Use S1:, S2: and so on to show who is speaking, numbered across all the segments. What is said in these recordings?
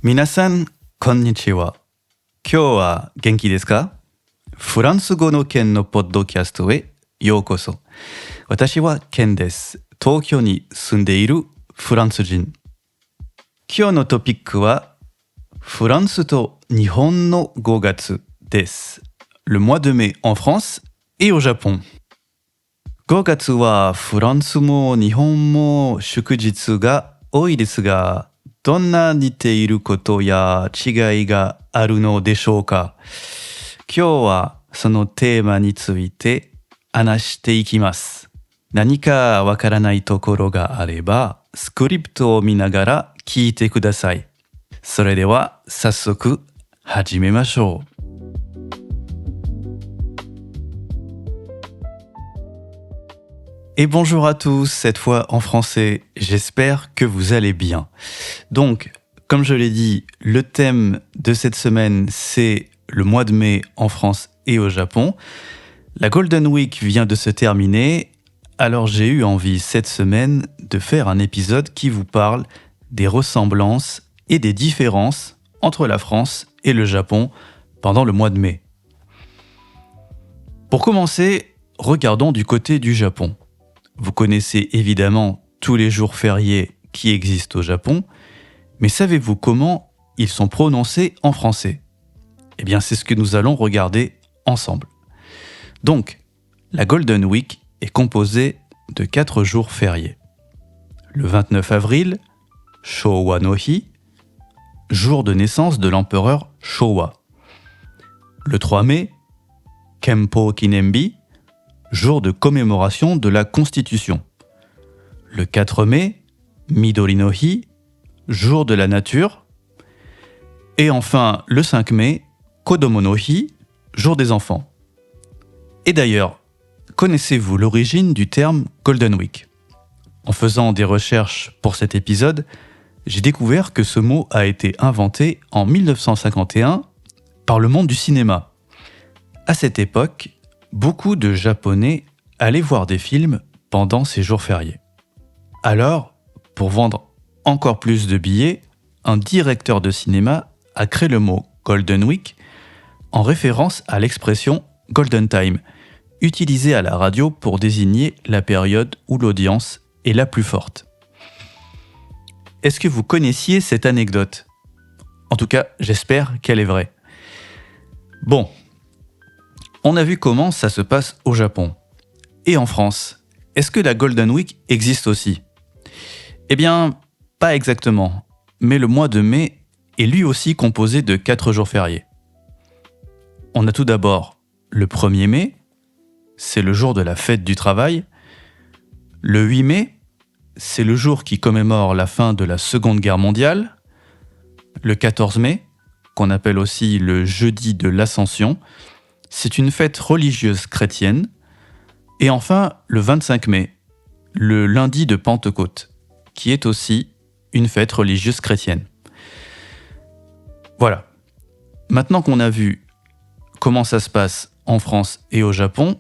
S1: 皆さん、こんにちは。今日は元気ですか？フランス語のケンのポッドキャストへようこそ。私はケンです。東京に住んでいるフランス人。今日のトピックはフランスと日本の5月です。Le mois de mai en France et au Japon。5月はフランスも日本も祝日が多いですが、どんな似ていることや違いがあるのでしょうか？今日はそのテーマについて話していきます。何かわからないところがあれば、スクリプトを見ながら聞いてください。それでは早速始めましょう。Et bonjour à tous, cette fois en français, j'espère que vous allez bien. Donc, comme je l'ai dit, le thème de cette semaine, c'est le mois de mai en France et au Japon. La Golden Week vient de se terminer, alors j'ai eu envie cette semaine de faire un épisode qui vous parle des ressemblances et des différences entre la France et le Japon pendant le mois de mai. Pour commencer, regardons du côté du Japon. Vous connaissez évidemment tous les jours fériés qui existent au Japon, mais savez-vous comment ils sont prononcés en français? Eh bien, c'est ce que nous allons regarder ensemble. Donc, la Golden Week est composée de 4 jours fériés. Le 29 avril, Showa no Hi, jour de naissance de l'empereur Showa. Le 3 mai, Kenpo Kinembi, jour de commémoration de la Constitution. Le 4 mai, Midori no Hi, jour de la nature. Et enfin, le 5 mai, Kodomo no Hi, jour des enfants. Et d'ailleurs, connaissez-vous l'origine du terme Golden Week? En faisant des recherches pour cet épisode, j'ai découvert que ce mot a été inventé en 1951 par le monde du cinéma. À cette époque, beaucoup de Japonais allaient voir des films pendant ces jours fériés. Alors, pour vendre encore plus de billets, un directeur de cinéma a créé le mot Golden Week en référence à l'expression Golden Time, utilisée à la radio pour désigner la période où l'audience est la plus forte. Est-ce que vous connaissiez cette anecdote? En tout cas, j'espère qu'elle est vraie. Bon. On a vu comment ça se passe au Japon. Et en France, est-ce que la Golden Week existe aussi? Eh bien, pas exactement, mais le mois de mai est lui aussi composé de 4 jours fériés. On a tout d'abord le 1er mai, c'est le jour de la fête du travail. Le 8 mai, c'est le jour qui commémore la fin de la Seconde Guerre mondiale. Le 14 mai, qu'on appelle aussi le jeudi de l'Ascension, c'est une fête religieuse chrétienne. Et enfin, le 25 mai, le lundi de Pentecôte, qui est aussi une fête religieuse chrétienne. Voilà. Maintenant qu'on a vu comment ça se passe en France et au Japon,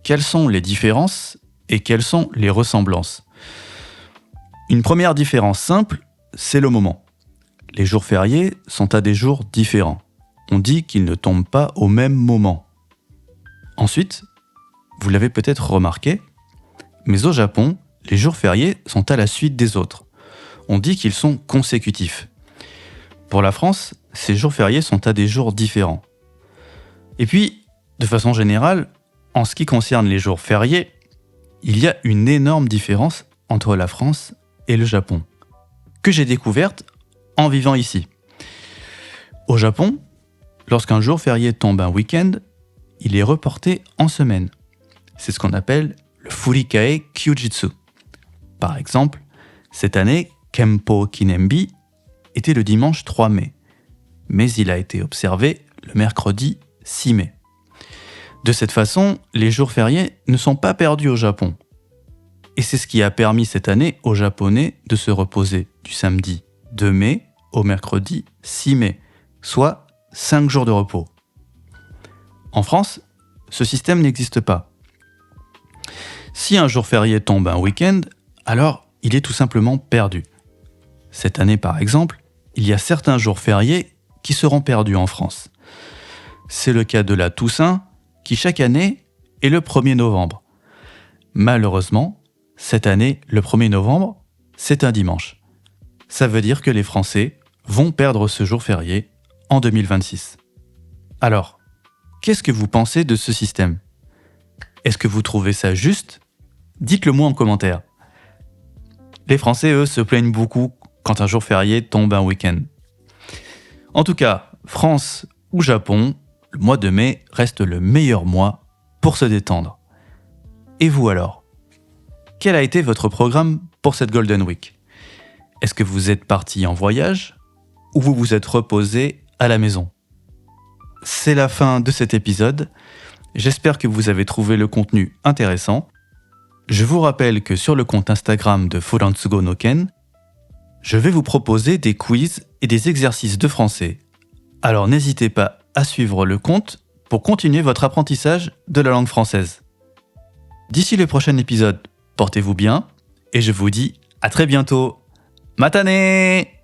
S1: quelles sont les différences et quelles sont les ressemblances? Une première différence simple, c'est le moment. Les jours fériés sont à des jours différents. On dit qu'ils ne tombent pas au même moment. Ensuite, vous l'avez peut-être remarqué, mais au Japon, les jours fériés sont à la suite des autres. On dit qu'ils sont consécutifs. Pour la France, ces jours fériés sont à des jours différents. Et puis, de façon générale, en ce qui concerne les jours fériés, il y a une énorme différence entre la France et le Japon, que j'ai découverte en vivant ici. Au Japon, lorsqu'un jour férié tombe un week-end, il est reporté en semaine. C'est ce qu'on appelle le Furikae Kyujitsu. Par exemple, cette année, Kenpo Kinembi était le dimanche 3 mai, mais il a été observé le mercredi 6 mai. De cette façon, les jours fériés ne sont pas perdus au Japon. Et c'est ce qui a permis cette année aux Japonais de se reposer du samedi 2 mai au mercredi 6 mai, soit 5 jours de repos. En France, ce système n'existe pas. Si un jour férié tombe un week-end, alors il est tout simplement perdu. Cette année par exemple, il y a certains jours fériés qui seront perdus en France. C'est le cas de la Toussaint, qui chaque année est le 1er novembre. Malheureusement, cette année, le 1er novembre, c'est un dimanche. Ça veut dire que les Français vont perdre ce jour férié en 2026. Alors, qu'est-ce que vous pensez de ce système ? Est-ce que vous trouvez ça juste ? Dites-le moi en commentaire. Les Français, eux, se plaignent beaucoup quand un jour férié tombe un week-end. En tout cas, France ou Japon, le mois de mai reste le meilleur mois pour se détendre. Et vous alors ? Quel a été votre programme pour cette Golden Week ? Est-ce que vous êtes parti en voyage ou vous vous êtes reposé à la maison ? C'est la fin de cet épisode. J'espère que vous avez trouvé le contenu intéressant. Je vous rappelle que sur le compte Instagram de Furansugo no Ken, je vais vous proposer des quiz et des exercices de français. Alors n'hésitez pas à suivre le compte pour continuer votre apprentissage de la langue française. D'ici le prochain épisode, portez-vous bien et je vous dis à très bientôt. Matane!